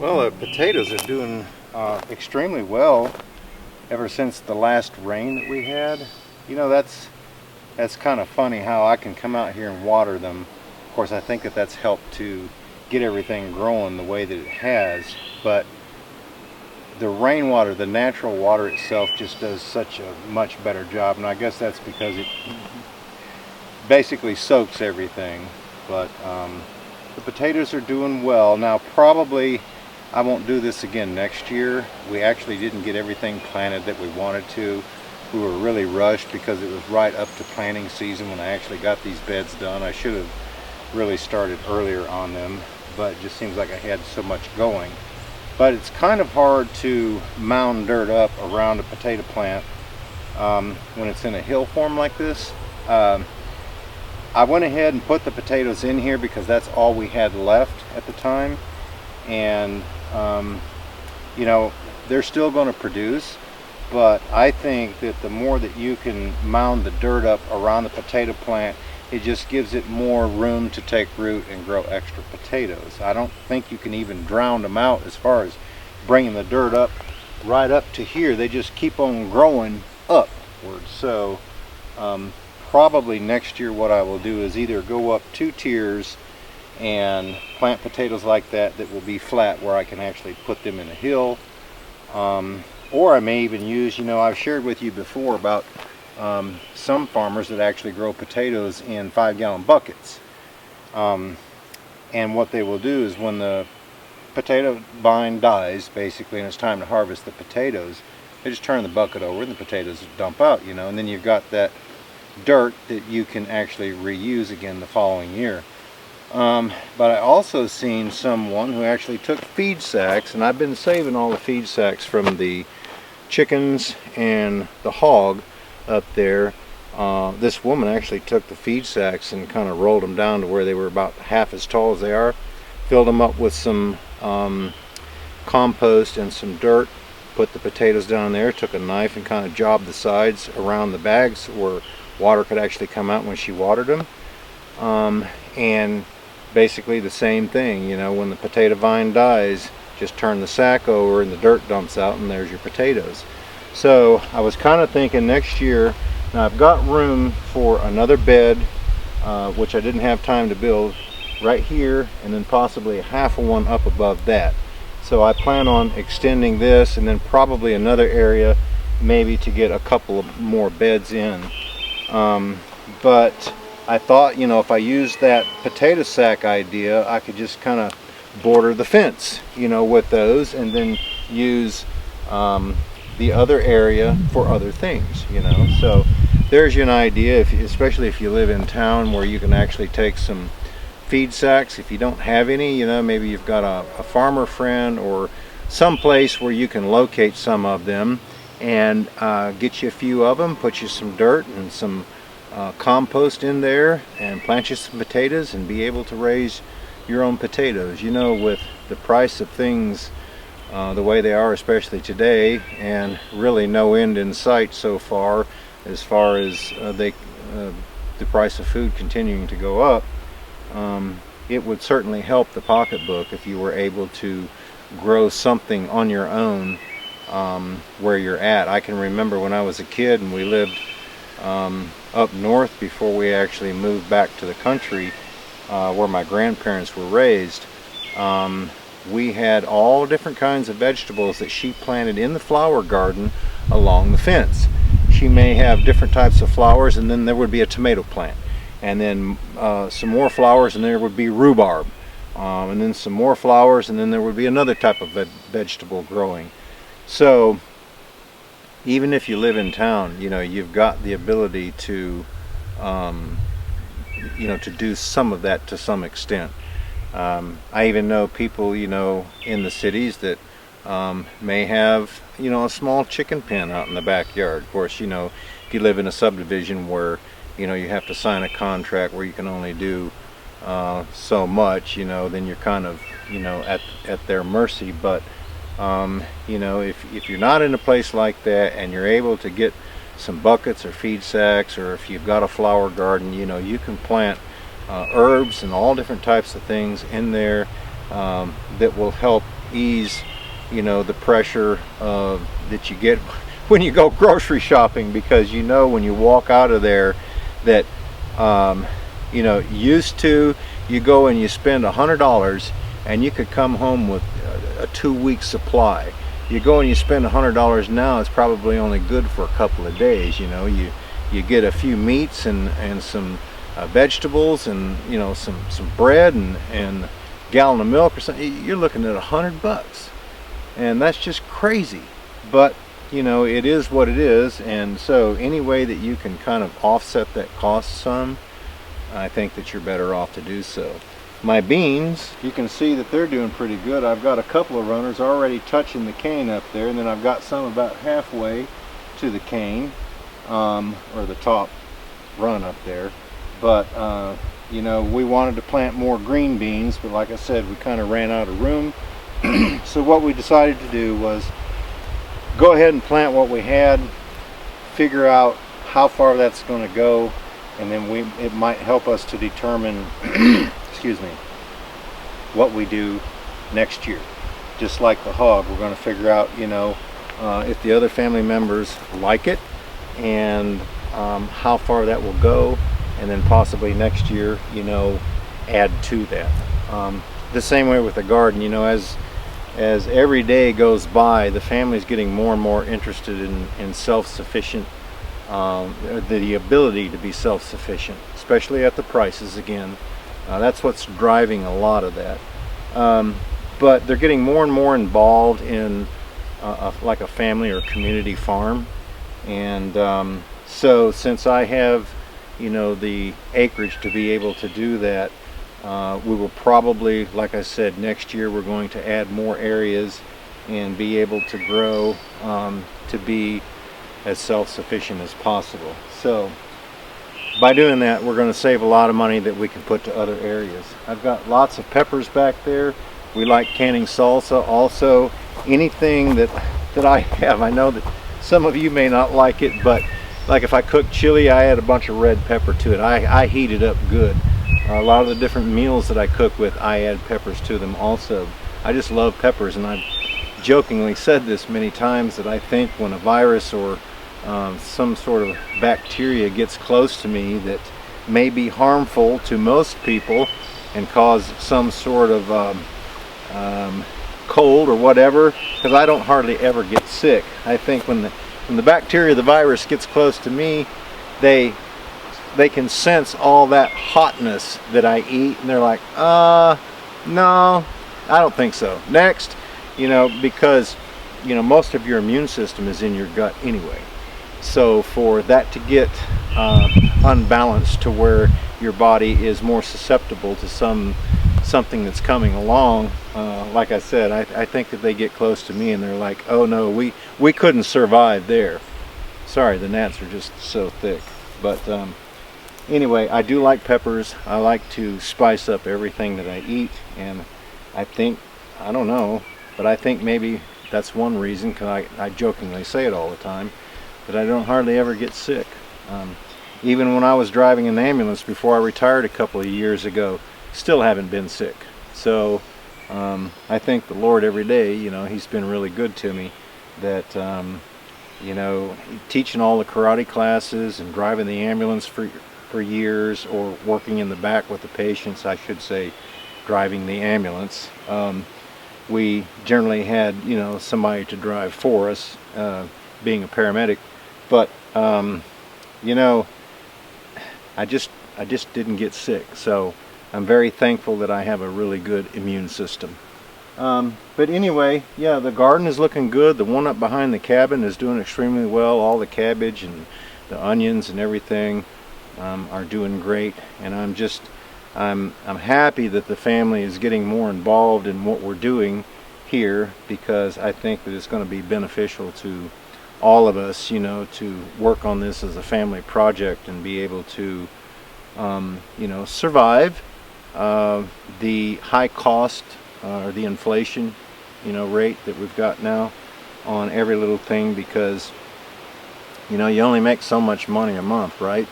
Well, potatoes are doing extremely well ever since the last rain that we had. You know, that's kind of funny how I can come out here and water them. Of course, I think that that's helped to get everything growing the way that it has, but the rainwater, the natural water itself, just does such a much better job, and I guess that's because it basically soaks everything. But the potatoes are doing well. Now, probably I won't do this again next year. We actually didn't get everything planted that we wanted to. We were really rushed because it was right up to planting season when I actually got these beds done. I should have really started earlier on them, but it just seems like I had so much going. But it's kind of hard to mound dirt up around a potato plant when it's in a hill form like this. I went ahead and put the potatoes in here because that's all we had left at the time, and you know, they're still going to produce, but I think that the more that you can mound the dirt up around the potato plant, it just gives it more room to take root and grow extra potatoes. I don't think you can even drown them out as far as bringing the dirt up right up to here. They just keep on growing upward. So probably next year what I will do is either go up 2 tiers and plant potatoes like that will be flat, where I can actually put them in a hill, or I may even use, you know, I've shared with you before about some farmers that actually grow potatoes in 5-gallon buckets, and what they will do is when the potato vine dies basically and it's time to harvest the potatoes, they just turn the bucket over and the potatoes dump out, you know, and then you've got that dirt that you can actually reuse again the following year. But I also seen someone who actually took feed sacks, and I've been saving all the feed sacks from the chickens and the hog up there. This woman actually took the feed sacks and kind of rolled them down to where they were about half as tall as they are, filled them up with some compost and some dirt, put the potatoes down there, took a knife and kind of jobbed the sides around the bags where water could actually come out when she watered them. And basically the same thing, you know, when the potato vine dies, just turn the sack over and the dirt dumps out and there's your potatoes. So I was kind of thinking next year, now I've got room for another bed, which I didn't have time to build, right here, and then possibly a half of one up above that. So I plan on extending this and then probably another area maybe to get a couple of more beds in. But I thought, you know, if I use that potato sack idea, I could just kind of border the fence, you know, with those, and then use the other area for other things, you know. So there's an idea, especially if you live in town, where you can actually take some feed sacks. If you don't have any, you know, maybe you've got a farmer friend or some place where you can locate some of them, and get you a few of them, put you some dirt and some compost in there, and plant you some potatoes and be able to raise your own potatoes. You know, with the price of things the way they are, especially today, and really no end in sight so far as the price of food continuing to go up, it would certainly help the pocketbook if you were able to grow something on your own where you're at. I can remember when I was a kid and we lived up north before we actually moved back to the country, where my grandparents were raised. We had all different kinds of vegetables that she planted in the flower garden along the fence. She may have different types of flowers, and then there would be a tomato plant, and then some more flowers, and there would be rhubarb, and then some more flowers, and then there would be another type of vegetable growing. So even if you live in town, you know, you've got the ability to you know, to do some of that to some extent. I even know people, you know, in the cities that may have, you know, a small chicken pen out in the backyard. Of course, you know, if you live in a subdivision where, you know, you have to sign a contract where you can only do so much, you know, then you're kind of, you know, at their mercy. But you know, if you're not in a place like that and you're able to get some buckets or feed sacks, or if you've got a flower garden, you know, you can plant herbs and all different types of things in there that will help ease, you know, the pressure that you get when you go grocery shopping, because you know when you walk out of there that you know, used to you go and you spend $100 and you could come home with a 2-week supply. You go and you spend $100 now, it's probably only good for a couple of days. You know, you get a few meats and some vegetables and, you know, some bread and a gallon of milk or something. You're looking at $100, and that's just crazy. But you know, it is what it is, and so any way that you can kind of offset that cost some, I think that you're better off to do so. My beans, you can see that they're doing pretty good. I've got a couple of runners already touching the cane up there, and then I've got some about halfway to the cane, or the top run up there. But you know, we wanted to plant more green beans, but like I said, we kind of ran out of room. So what we decided to do was go ahead and plant what we had, figure out how far that's going to go, and then it might help us to determine excuse me, what we do next year. Just like the hog, we're going to figure out, you know, if the other family members like it, and how far that will go, and then possibly next year, you know, add to that. The same way with the garden, you know, as every day goes by, the family's getting more and more interested in self-sufficient, the ability to be self-sufficient, especially at the prices again. That's what's driving a lot of that. But they're getting more and more involved in like a family or community farm. And so since I have, you know, the acreage to be able to do that, we will probably, like I said, next year we're going to add more areas and be able to grow to be as self-sufficient as possible. So by doing that, we're going to save a lot of money that we can put to other areas. I've got lots of peppers back there. We like canning salsa. Also, anything that I have, I know that some of you may not like it, but like if I cook chili, I add a bunch of red pepper to it. I heat it up good. A lot of the different meals that I cook with, I add peppers to them also. I just love peppers, and I've jokingly said this many times that I think when a virus or some sort of bacteria gets close to me that may be harmful to most people and cause some sort of cold or whatever, because I don't hardly ever get sick. I think when the bacteria, the virus, gets close to me, they can sense all that hotness that I eat, and they're like, no, I don't think so. Next, you know, because, you know, most of your immune system is in your gut anyway. So for that to get unbalanced to where your body is more susceptible to something that's coming along, like I said, I think that they get close to me and they're like, oh no, we couldn't survive there. Sorry, the gnats are just so thick. But anyway, I do like peppers. I like to spice up everything that I eat, and I think, I don't know, but I think maybe that's one reason, because I jokingly say it all the time, that I don't hardly ever get sick. Even when I was driving an ambulance before I retired a couple of years ago, still haven't been sick. So I thank the Lord every day. You know, He's been really good to me. That you know, teaching all the karate classes and driving the ambulance for years, or working in the back with the patients, I should say, driving the ambulance. We generally had, you know, somebody to drive for us, being a paramedic. But you know, I just didn't get sick, so I'm very thankful that I have a really good immune system. But anyway, yeah, the garden is looking good. The one up behind the cabin is doing extremely well. All the cabbage and the onions and everything are doing great, and I'm happy that the family is getting more involved in what we're doing here, because I think that it's going to be beneficial to all of us, you know, to work on this as a family project and be able to, you know, survive the high cost or the inflation, you know, rate that we've got now on every little thing, because, you know, you only make so much money a month, right?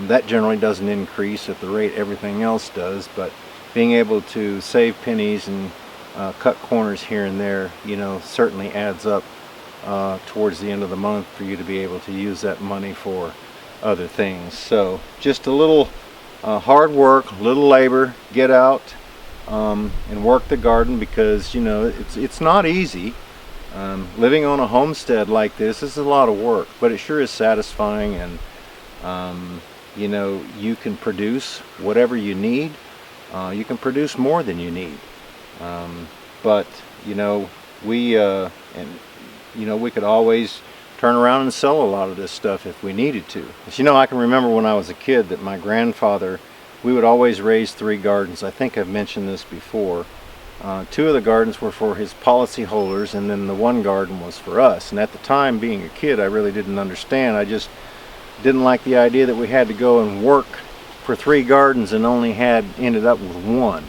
That generally doesn't increase at the rate everything else does, but being able to save pennies and cut corners here and there, you know, certainly adds up towards the end of the month for you to be able to use that money for other things. So just a little hard work, a little labor, get out and work the garden, because you know it's not easy. Living on a homestead like this is a lot of work, but it sure is satisfying, and you know, you can produce whatever you need. You can produce more than you need. But you know, we could always turn around and sell a lot of this stuff if we needed to. But you know, I can remember when I was a kid that my grandfather, we would always raise 3 gardens. I think I've mentioned this before. 2 of the gardens were for his policy holders, and then the 1 garden was for us. And at the time, being a kid, I really didn't understand. I just didn't like the idea that we had to go and work for 3 gardens and only ended up with 1.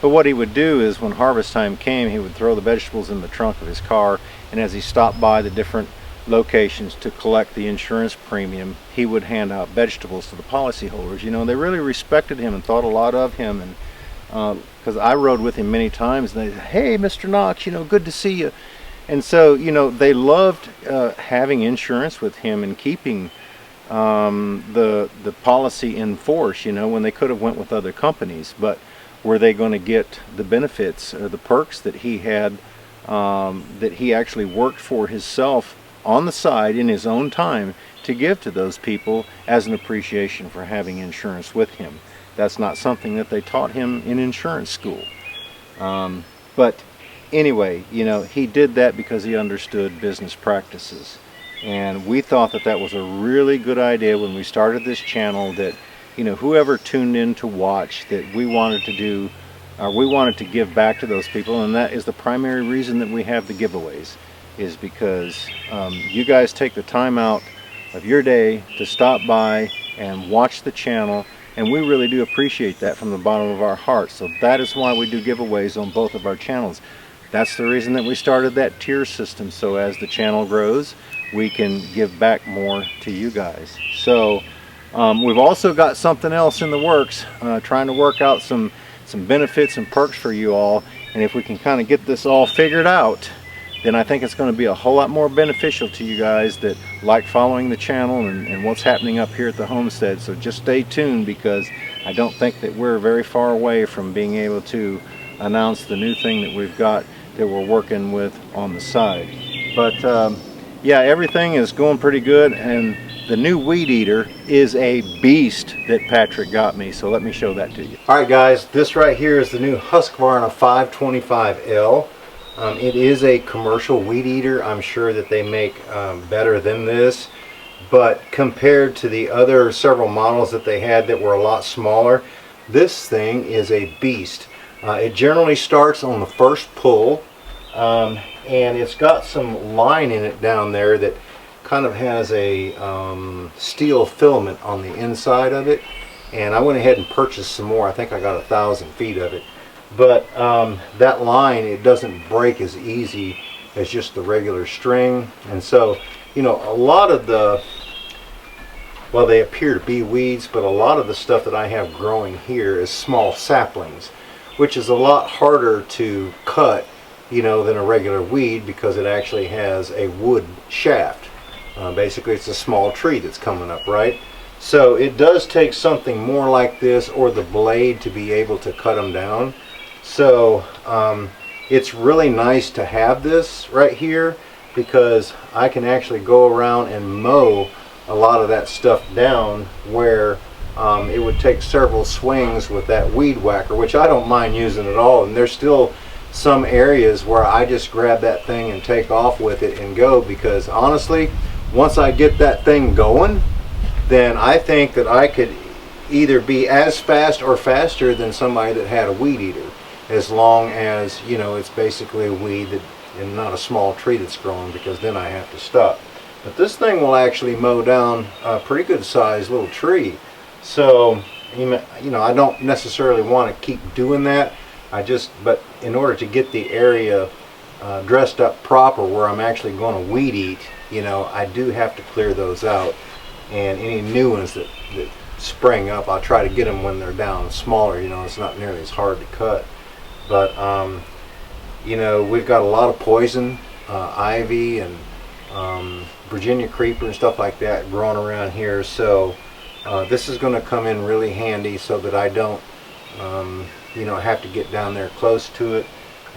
But what he would do is, when harvest time came, he would throw the vegetables in the trunk of his car, and as he stopped by the different locations to collect the insurance premium, he would hand out vegetables to the policyholders. You know, they really respected him and thought a lot of him, and because I rode with him many times, and they said, "Hey, Mr. Knox, you know, good to see you." And so, you know, they loved having insurance with him and keeping the policy in force, you know, when they could have went with other companies. But were they going to get the benefits or the perks that he had, that he actually worked for himself on the side in his own time to give to those people as an appreciation for having insurance with him? That's not something that they taught him in insurance school. But anyway, you know, he did that because he understood business practices. And we thought that that was a really good idea when we started this channel, that, you know, whoever tuned in to watch, that we wanted to do, we wanted to give back to those people. And that is the primary reason that we have the giveaways, is because you guys take the time out of your day to stop by and watch the channel, and we really do appreciate that from the bottom of our hearts. So that is why we do giveaways on both of our channels. That's the reason that we started that tier system, so as the channel grows, we can give back more to you guys. So we've also got something else in the works, trying to work out some benefits and perks for you all, and if we can kind of get this all figured out, then I think it's going to be a whole lot more beneficial to you guys that like following the channel and what's happening up here at the homestead. So just stay tuned, because I don't think that we're very far away from being able to announce the new thing that we've got that we're working with on the side. But yeah, everything is going pretty good, and the new weed eater is a beast that Patrick got me, so let me show that to you. Alright guys, this right here is the new Husqvarna 525L. It is a commercial weed eater. I'm sure that they make better than this, but compared to the other several models that they had that were a lot smaller, this thing is a beast. It generally starts on the first pull, and it's got some line in it down there that kind of has a steel filament on the inside of it, and I went ahead and purchased some more. I think I got 1,000 feet of it. But that line, it doesn't break as easy as just the regular string. And so, you know, a lot of the, well, they appear to be weeds, but a lot of the stuff that I have growing here is small saplings, which is a lot harder to cut, you know, than a regular weed, because it actually has a wood shaft. Basically, it's a small tree that's coming up, right? So it does take something more like this, or the blade, to be able to cut them down. So it's really nice to have this right here, because I can actually go around and mow a lot of that stuff down, where it would take several swings with that weed whacker, which I don't mind using at all. And there's still some areas where I just grab that thing and take off with it and go, because honestly, once I get that thing going, then I think that I could either be as fast or faster than somebody that had a weed eater, as long as, you know, it's basically a weed that, and not a small tree that's growing, because then I have to stop. But this thing will actually mow down a pretty good sized little tree. So, you know, I don't necessarily want to keep doing that. But in order to get the area dressed up proper, where I'm actually going to weed eat, you know, I do have to clear those out. And any new ones that spring up, I'll try to get them when they're down smaller. You know, it's not nearly as hard to cut. But you know, we've got a lot of poison, ivy and Virginia creeper and stuff like that growing around here. So this is going to come in really handy so that I don't, you know, have to get down there close to it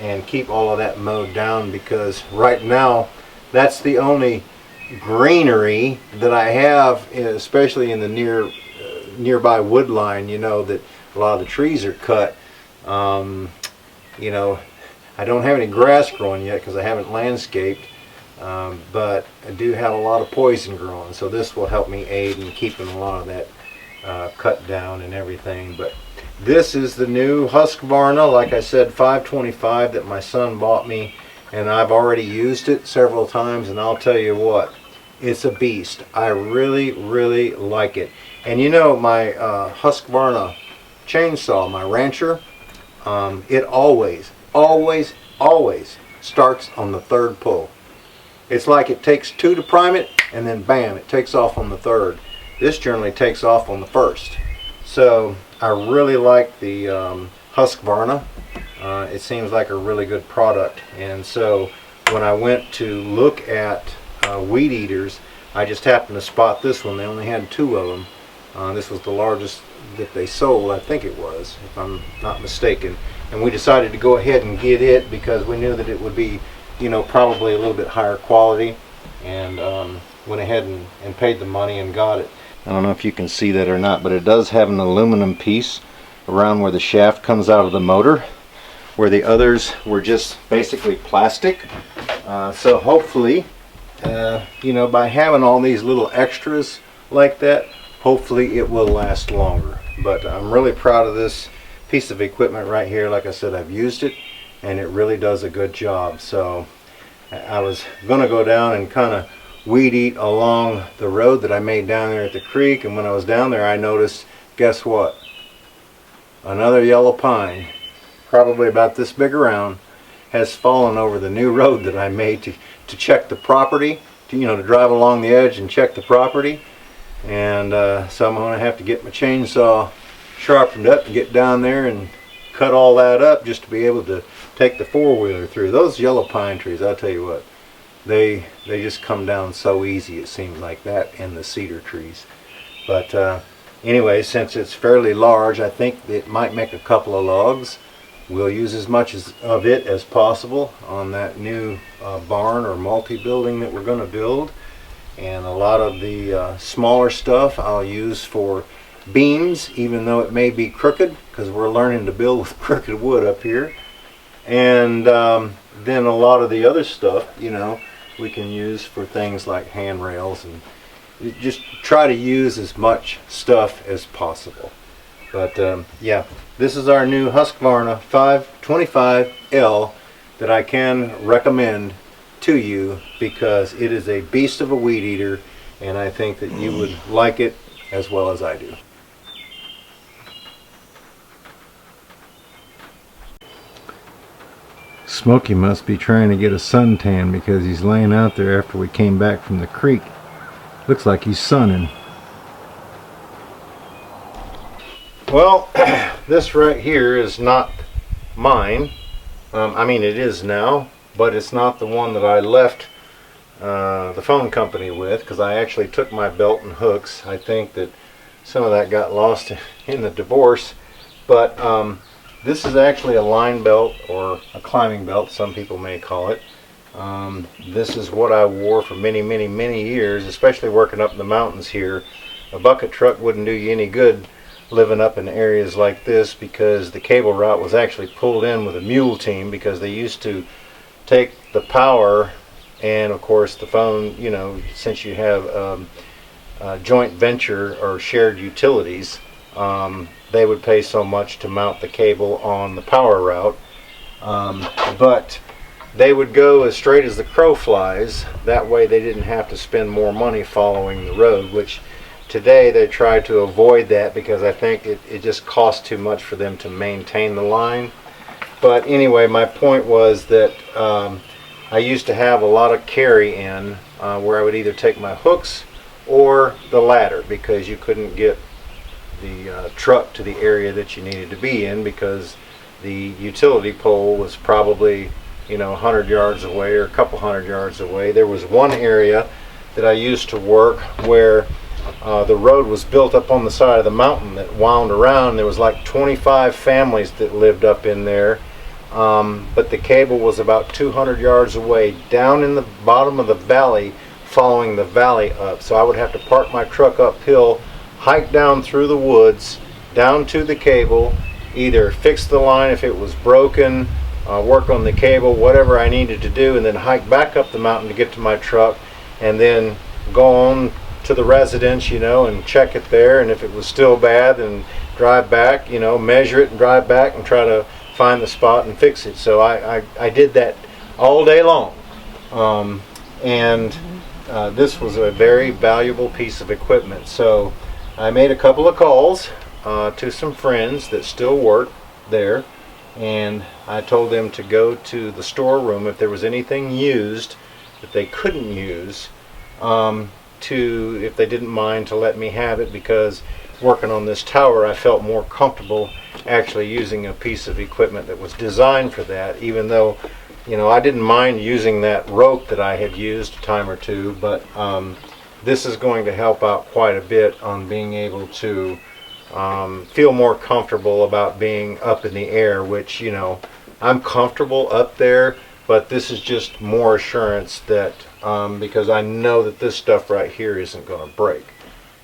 and keep all of that mowed down, because right now that's the only greenery that I have, especially in the nearby wood line, you know, that a lot of the trees are cut. You know, I don't have any grass growing yet because I haven't landscaped, but I do have a lot of poison growing, so this will help me aid in keeping a lot of that cut down and everything. But this is the new Husqvarna, like I said, 525 that my son bought me, and I've already used it several times, and I'll tell you what, it's a beast. I really, really like it. And you know, my Husqvarna chainsaw, my Rancher, it always starts on the third pull. It's like it takes two to prime it, and then bam, it takes off on the third. This generally takes off on the first. So I really like the Husqvarna. It seems like a really good product. And so when I went to look at weed eaters, I just happened to spot this one. They only had 2 of them. This was the largest that they sold, I think it was, if I'm not mistaken. And we decided to go ahead and get it because we knew that it would be, you know, probably a little bit higher quality, and went ahead and paid the money and got it. I don't know if you can see that or not, but it does have an aluminum piece around where the shaft comes out of the motor, where the others were just basically plastic. So hopefully, you know, by having all these little extras like that, hopefully it will last longer. But I'm really proud of this piece of equipment right here. Like I said, I've used it and it really does a good job. So I was gonna go down and kind of weed eat along the road that I made down there at the creek, and when I was down there I noticed, guess what, another yellow pine, probably about this big around, has fallen over the new road that I made to check the property, to, you know, to drive along the edge and check the property. And so I'm going to have to get my chainsaw sharpened up and get down there and cut all that up just to be able to take the four-wheeler through. Those yellow pine trees, I'll tell you what, they just come down so easy, it seems like that, and the cedar trees. But anyway, since it's fairly large, I think it might make a couple of logs. We'll use as much of it as possible on that new barn or multi-building that we're going to build. And a lot of the smaller stuff I'll use for beams, even though it may be crooked, because we're learning to build with crooked wood up here. And then a lot of the other stuff, you know, we can use for things like handrails, and just try to use as much stuff as possible. But yeah, this is our new Husqvarna 525L that I can recommend to you because it is a beast of a weed eater, and I think that you would like it as well as I do. Smokey must be trying to get a suntan because he's laying out there after we came back from the creek. Looks like he's sunning. Well, this right here is not mine. I mean, it is now, but it's not the one that I left the phone company with, because I actually took my belt and hooks. I think that some of that got lost in the divorce. But this is actually a line belt, or a climbing belt, some people may call it. This is what I wore for many, many, many years, especially working up in the mountains here. A bucket truck wouldn't do you any good living up in areas like this, because the cable route was actually pulled in with a mule team, because they used to take the power and of course the phone, you know, since you have joint venture or shared utilities, they would pay so much to mount the cable on the power route, but they would go as straight as the crow flies. That way they didn't have to spend more money following the road, which today they try to avoid that because I think it just costs too much for them to maintain the line. But anyway, my point was that I used to have a lot of carry in where I would either take my hooks or the ladder, because you couldn't get the truck to the area that you needed to be in, because the utility pole was probably you know, 100 yards away or a couple hundred yards away. There was one area that I used to work where the road was built up on the side of the mountain that wound around. There was like 25 families that lived up in there, but the cable was about 200 yards away down in the bottom of the valley, following the valley up. So I would have to park my truck uphill, hike down through the woods down to the cable, either fix the line if it was broken, work on the cable, whatever I needed to do, and then hike back up the mountain to get to my truck, and then go on to the residence, you know, and check it there, and if it was still bad, then drive back, you know, measure it and drive back and try to find the spot and fix it. So I did that all day long, and this was a very valuable piece of equipment. So I made a couple of calls to some friends that still work there, and I told them to go to the storeroom if there was anything used that they couldn't use, if they didn't mind to let me have it, because working on this tower I felt more comfortable actually using a piece of equipment that was designed for that, even though, you know, I didn't mind using that rope that I had used a time or two, but this is going to help out quite a bit on being able to feel more comfortable about being up in the air, which, you know, I'm comfortable up there, but this is just more assurance that because I know that this stuff right here isn't going to break.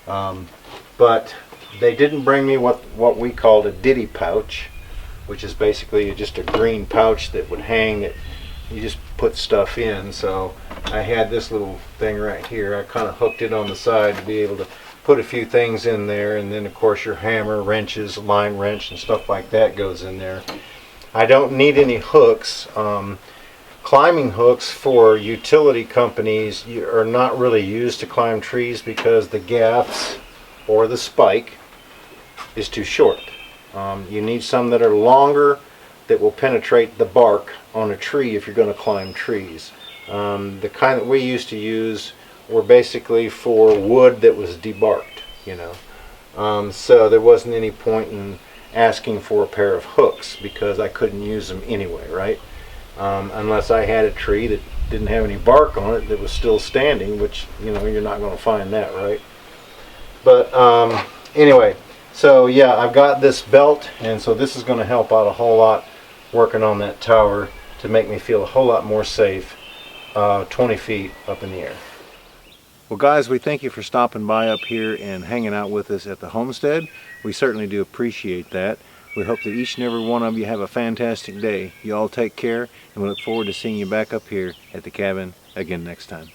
But they didn't bring me what we called a ditty pouch, which is basically just a green pouch that would hang, that you just put stuff in. So I had this little thing right here. I kind of hooked it on the side to be able to put a few things in there, and then of course your hammer, wrenches, line wrench and stuff like that goes in there. I don't need any hooks. Climbing hooks for utility companies are not really used to climb trees because the gaffs or the spike is too short. You need some that are longer, that will penetrate the bark on a tree if you're going to climb trees. The kind that we used to use were basically for wood that was debarked, you know. So there wasn't any point in asking for a pair of hooks because I couldn't use them anyway, right? Unless I had a tree that didn't have any bark on it that was still standing, which, you know, you're not going to find that, right? But anyway, so yeah, I've got this belt, and so this is going to help out a whole lot working on that tower to make me feel a whole lot more safe 20 feet up in the air. Well guys, we thank you for stopping by up here and hanging out with us at the homestead. We certainly do appreciate that. We hope that each and every one of you have a fantastic day. You all take care, and we look forward to seeing you back up here at the cabin again next time.